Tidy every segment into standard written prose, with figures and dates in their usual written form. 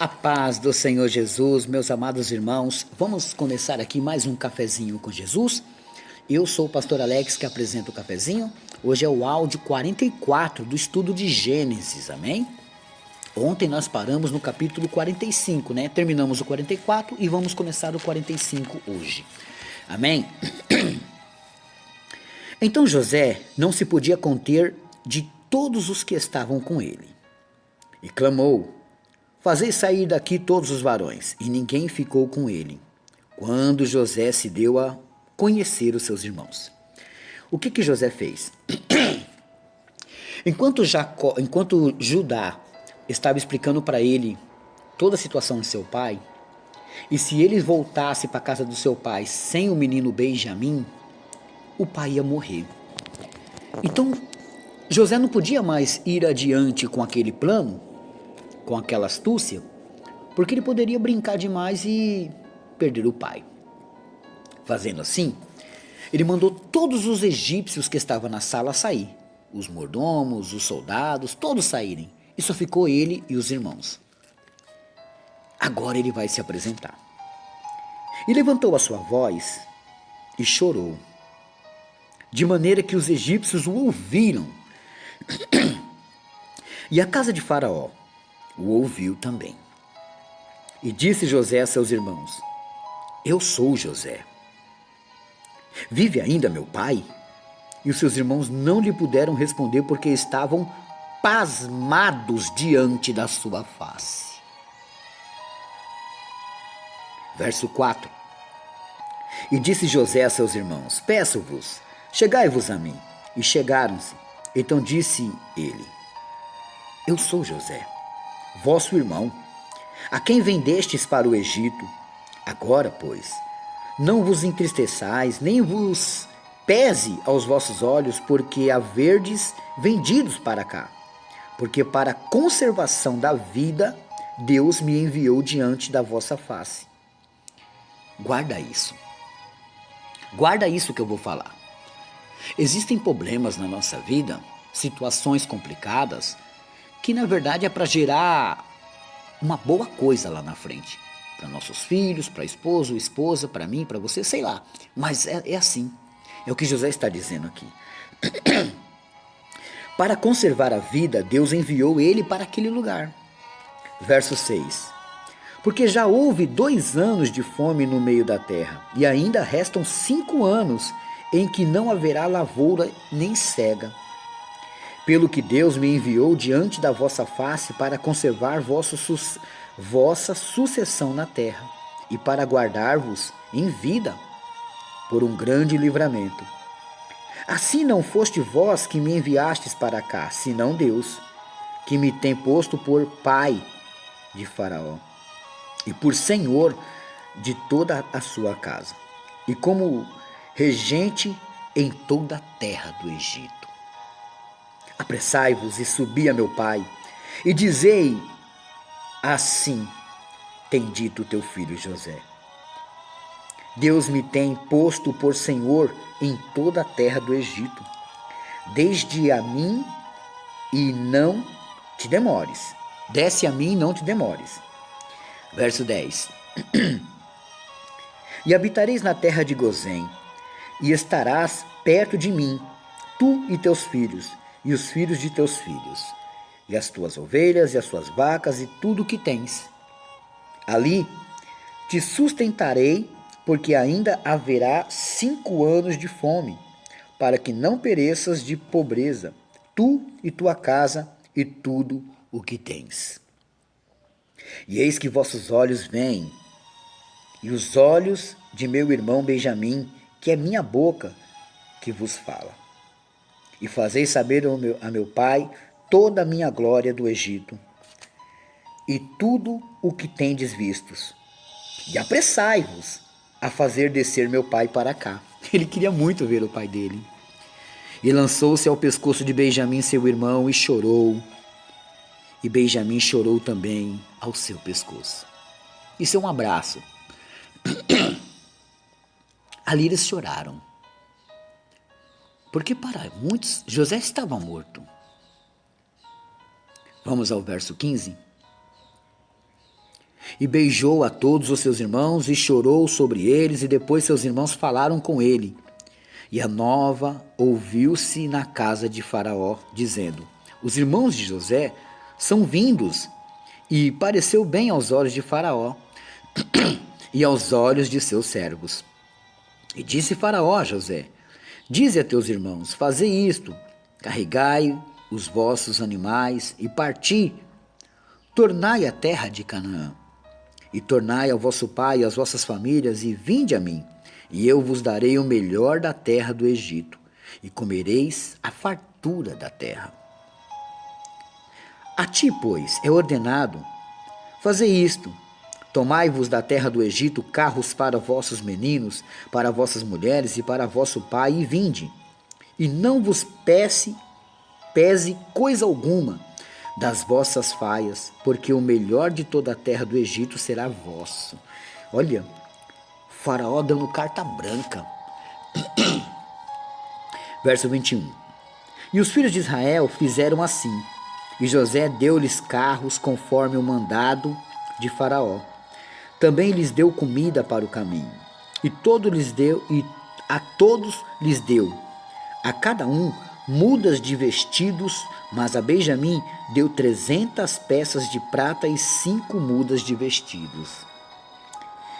A paz do Senhor Jesus, meus amados irmãos, vamos começar aqui mais um cafezinho com Jesus. Eu sou o pastor Alex que apresenta o cafezinho. Hoje é o áudio 44 do estudo de Gênesis, amém? Ontem nós paramos no capítulo 45, né? Terminamos o 44 e vamos começar o 45 hoje, amém? Então José não se podia conter de todos os que estavam com ele e clamou: fazei sair daqui todos os varões. E ninguém ficou com ele, quando José se deu a conhecer os seus irmãos. O que José fez? Enquanto Judá estava explicando para ele toda a situação de seu pai, e se ele voltasse para a casa do seu pai sem o menino Benjamim, o pai ia morrer. Então, José não podia mais ir adiante com aquele plano, com aquela astúcia, porque ele poderia brincar demais e perder o pai. Fazendo assim, ele mandou todos os egípcios que estavam na sala sair, os mordomos, os soldados, todos saírem, e só ficou ele e os irmãos. Agora ele vai se apresentar. E levantou a sua voz e chorou, de maneira que os egípcios o ouviram. E a casa de Faraó o ouviu também. E disse José a seus irmãos: eu sou José. Vive ainda meu pai? E os seus irmãos não lhe puderam responder, porque estavam pasmados diante da sua face. Verso 4. E disse José a seus irmãos: peço-vos, chegai-vos a mim. E chegaram-se. Então disse ele: eu sou José, vosso irmão, a quem vendestes para o Egito. Agora, pois, não vos entristeçais, nem vos pese aos vossos olhos, porque haverdes vendidos para cá. Porque para a conservação da vida, Deus me enviou diante da vossa face. Guarda isso. Guarda isso que eu vou falar. Existem problemas na nossa vida, situações complicadas, que na verdade é para gerar uma boa coisa lá na frente. Para nossos filhos, para esposo, esposa, para mim, para você, sei lá. Mas é assim. É o que José está dizendo aqui. Para conservar a vida, Deus enviou ele para aquele lugar. Verso 6. Porque já houve 2 anos de fome no meio da terra, e ainda restam 5 anos em que não haverá lavoura nem cega. Pelo que Deus me enviou diante da vossa face para conservar vossa sucessão na terra, e para guardar-vos em vida por um grande livramento. Assim não foste vós que me enviastes para cá, senão Deus, que me tem posto por pai de Faraó, e por senhor de toda a sua casa, e como regente em toda a terra do Egito. Apressai-vos e subi a meu pai, e dizei: assim tem dito teu filho José. Deus me tem posto por senhor em toda a terra do Egito. Desde a mim e não te demores. Desce a mim e não te demores. Verso 10. E habitareis na terra de Gozém, e estarás perto de mim, tu e teus filhos, e os filhos de teus filhos, e as tuas ovelhas, e as suas vacas, e tudo o que tens. Ali te sustentarei, porque ainda haverá 5 anos de fome, para que não pereças de pobreza, tu e tua casa, e tudo o que tens. E eis que vossos olhos veem, e os olhos de meu irmão Benjamim, que é minha boca, que vos fala. E fazeis saber a meu pai toda a minha glória do Egito, e tudo o que tendes vistos. E apressai-vos a fazer descer meu pai para cá. Ele queria muito ver o pai dele. E lançou-se ao pescoço de Benjamim, seu irmão, e chorou. E Benjamim chorou também ao seu pescoço. Isso é um abraço. Ali eles choraram. Porque para muitos, José estava morto. Vamos ao verso 15. E beijou a todos os seus irmãos e chorou sobre eles, e depois seus irmãos falaram com ele. E a nova ouviu-se na casa de Faraó, dizendo: os irmãos de José são vindos. E pareceu bem aos olhos de Faraó e aos olhos de seus servos. E disse Faraó a José: dize a teus irmãos, fazei isto, carregai os vossos animais e parti, tornai a terra de Canaã, e tornai ao vosso pai e às vossas famílias, e vinde a mim, e eu vos darei o melhor da terra do Egito, e comereis a fartura da terra. A ti, pois, é ordenado, fazei isto, tomai-vos da terra do Egito carros para vossos meninos, para vossas mulheres e para vosso pai, e vinde, e não vos pese coisa alguma das vossas faias, porque o melhor de toda a terra do Egito será vosso. Olha, Faraó dando carta branca. Verso 21. E os filhos de Israel fizeram assim, e José deu-lhes carros conforme o mandado de Faraó. Também lhes deu comida para o caminho, e a todos lhes deu, a cada um, mudas de vestidos, mas a Benjamim deu 300 peças de prata e 5 mudas de vestidos.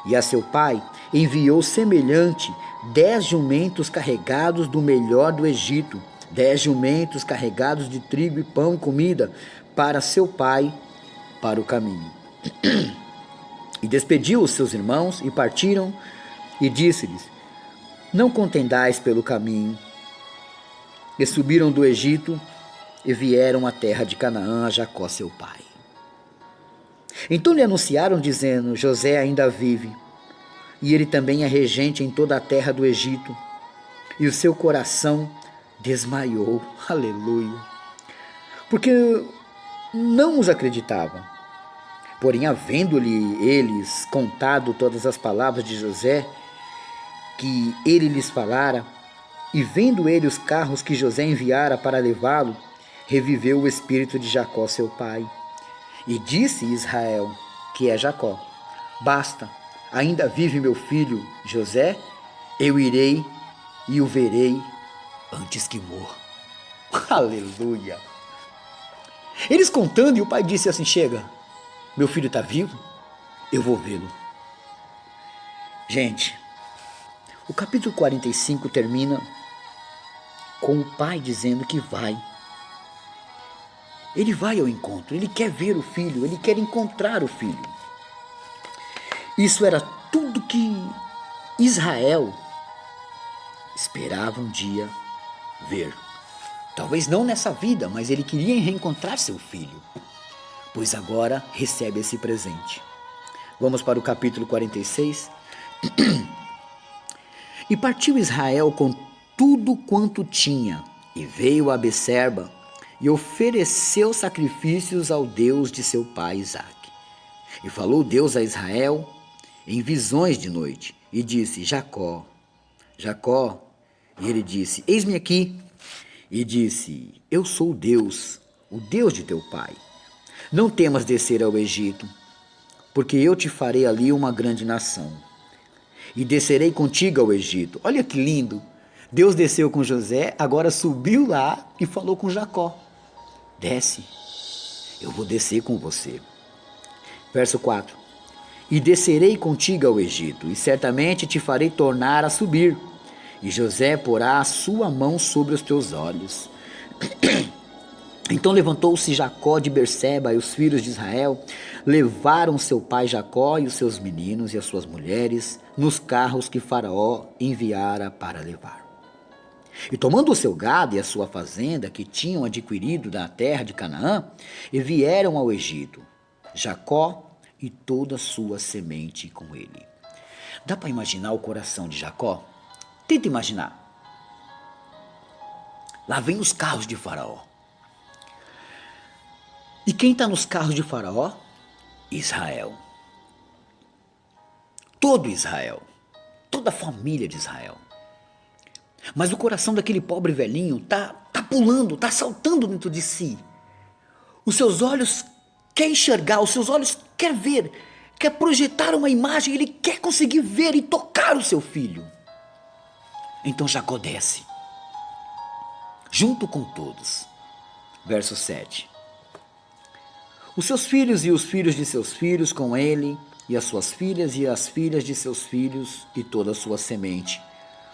E a seu pai enviou semelhante 10 jumentos carregados do melhor do Egito, 10 jumentos carregados de trigo e pão e comida para seu pai para o caminho. E despediu os seus irmãos e partiram, e disse-lhes: não contendais pelo caminho. E subiram do Egito e vieram à terra de Canaã, a Jacó seu pai. Então lhe anunciaram, dizendo: José ainda vive, e ele também é regente em toda a terra do Egito. E o seu coração desmaiou, aleluia, porque não os acreditava. Porém, havendo-lhe eles contado todas as palavras de José, que ele lhes falara, e vendo ele os carros que José enviara para levá-lo, reviveu o espírito de Jacó seu pai. E disse Israel, que é Jacó: basta, ainda vive meu filho José, eu irei e o verei antes que morra. Aleluia! Eles contando, e o pai disse assim: chega, meu filho está vivo, eu vou vê-lo. Gente, o capítulo 45 termina com o pai dizendo que vai. Ele vai ao encontro, ele quer ver o filho, ele quer encontrar o filho. Isso era tudo que Israel esperava um dia ver. Talvez não nessa vida, mas ele queria reencontrar seu filho, pois agora recebe esse presente. Vamos para o capítulo 46. E partiu Israel com tudo quanto tinha, e veio a Becerba, e ofereceu sacrifícios ao Deus de seu pai Isaque. E falou Deus a Israel em visões de noite, e disse: Jacó, Jacó. E ele disse: eis-me aqui. E disse: eu sou Deus, o Deus de teu pai. Não temas descer ao Egito, porque eu te farei ali uma grande nação. E descerei contigo ao Egito. Olha que lindo! Deus desceu com José, agora subiu lá e falou com Jacó: desce, eu vou descer com você. Verso 4. E descerei contigo ao Egito, e certamente te farei tornar a subir. E José porá a sua mão sobre os teus olhos. Então levantou-se Jacó de Berseba, e os filhos de Israel levaram seu pai Jacó e os seus meninos e as suas mulheres nos carros que Faraó enviara para levar. E tomando o seu gado e a sua fazenda, que tinham adquirido da terra de Canaã, e vieram ao Egito, Jacó e toda a sua semente com ele. Dá para imaginar o coração de Jacó? Tenta imaginar. Lá vem os carros de Faraó. E quem está nos carros de Faraó? Israel. Todo Israel. Toda a família de Israel. Mas o coração daquele pobre velhinho tá pulando, tá saltando dentro de si. Os seus olhos querem enxergar, os seus olhos querem ver quer projetar uma imagem, ele quer conseguir ver e tocar o seu filho. Então Jacó desce, junto com todos. Verso 7. Os seus filhos e os filhos de seus filhos com ele, e as suas filhas e as filhas de seus filhos, e toda a sua semente,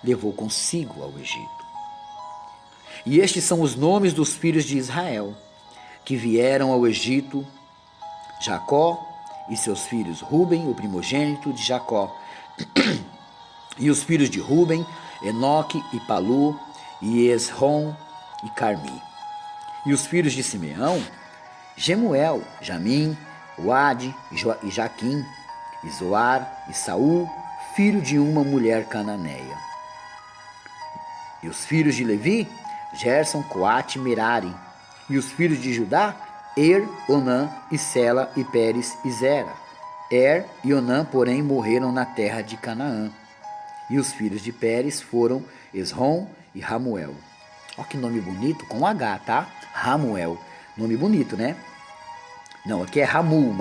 levou consigo ao Egito. E estes são os nomes dos filhos de Israel, que vieram ao Egito: Jacó e seus filhos, Ruben, o primogênito de Jacó, e os filhos de Ruben, Enoque e Palu, e Esrom e Carmi. E os filhos de Simeão, Gemuel, Jamim, Uade e Jaquim, e Zoar e Saul, filho de uma mulher cananeia. E os filhos de Levi, Gerson, Coate e Merari. E os filhos de Judá, Onã e Sela e Pérez e Zera. E Onã, porém, morreram na terra de Canaã. E os filhos de Pérez foram Esrom e Ramuel. Olha que nome bonito, com H, tá? Ramuel. Nome bonito, né? Não, aqui é Ramu,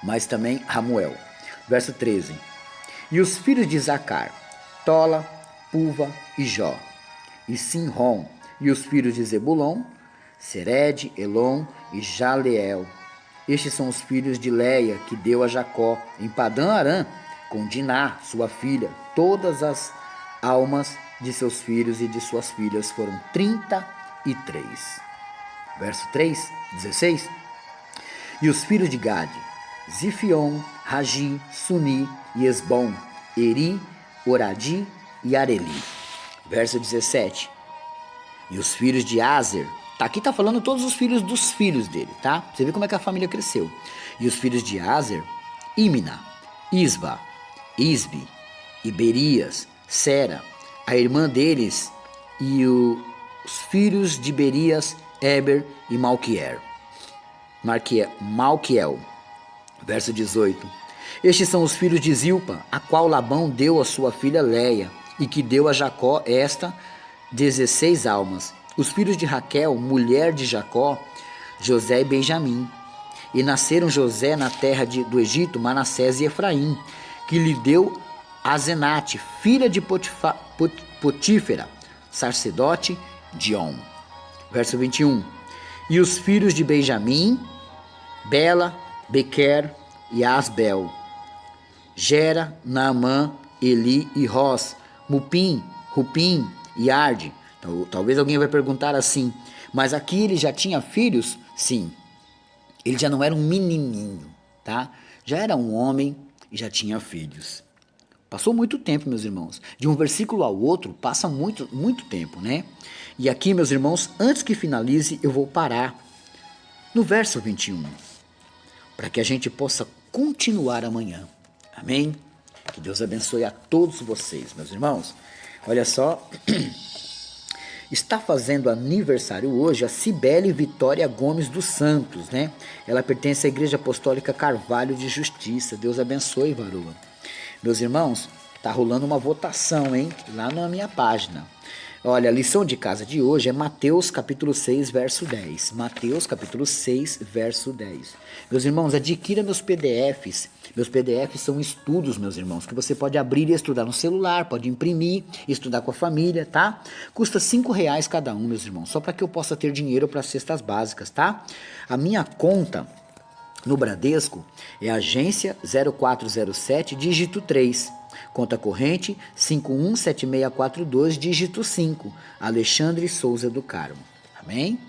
mas também Ramuel. Verso 13. E os filhos de Zacar, Tola, Puva e Jó. E Sinrom. E os filhos de Zebulon, Sered, Elon e Jaleel. Estes são os filhos de Leia, que deu a Jacó em Padã Arã, com Diná, sua filha. Todas as almas de seus filhos e de suas filhas foram 33. Verso 3, 16. E os filhos de Gade, Zifion, Ragi, Suni e Esbom, Eri, Oradi e Areli. Verso 17. E os filhos de Azer, aqui está falando todos os filhos dos filhos dele, tá? Você vê como é que a família cresceu. E os filhos de Azer, Imna, Isva, Isbi, Iberias, Sera, a irmã deles, e os filhos de Berias, Eber e Malquiel. Verso 18. Estes são os filhos de Zilpa, a qual Labão deu a sua filha Leia, e que deu a Jacó 16 almas. Os filhos de Raquel, mulher de Jacó, José e Benjamim. E nasceram José na terra do Egito, Manassés e Efraim, que lhe deu Azenate, filha de Potífera, sacerdote de On. Verso 21. E os filhos de Benjamim, Bela, Bequer e Asbel, Gera, Naamã, Eli e Ros, Mupim, Rupim e Arde. Então, talvez alguém vai perguntar assim, mas aqui ele já tinha filhos? Sim. Ele já não era um menininho, tá? Já era um homem e já tinha filhos. Passou muito tempo, meus irmãos. De um versículo ao outro, passa muito, muito tempo, né? E aqui, meus irmãos, antes que finalize, eu vou parar no verso 21, para que a gente possa continuar amanhã. Amém? Que Deus abençoe a todos vocês, meus irmãos. Olha só, está fazendo aniversário hoje a Cibele Vitória Gomes dos Santos, né? Ela pertence à Igreja Apostólica Carvalho de Justiça. Deus abençoe, varoa. Meus irmãos, tá rolando uma votação, hein? Lá na minha página. Olha, a lição de casa de hoje é Mateus capítulo 6, verso 10. Mateus capítulo 6, verso 10. Meus irmãos, adquira meus PDFs. Meus PDFs são estudos, meus irmãos, que você pode abrir e estudar no celular, pode imprimir, estudar com a família, tá? Custa R$5 cada um, meus irmãos, só para que eu possa ter dinheiro para cestas básicas, tá? A minha conta no Bradesco é agência 0407, dígito 3. Conta corrente 517642, dígito 5. Alexandre Souza do Carmo. Amém?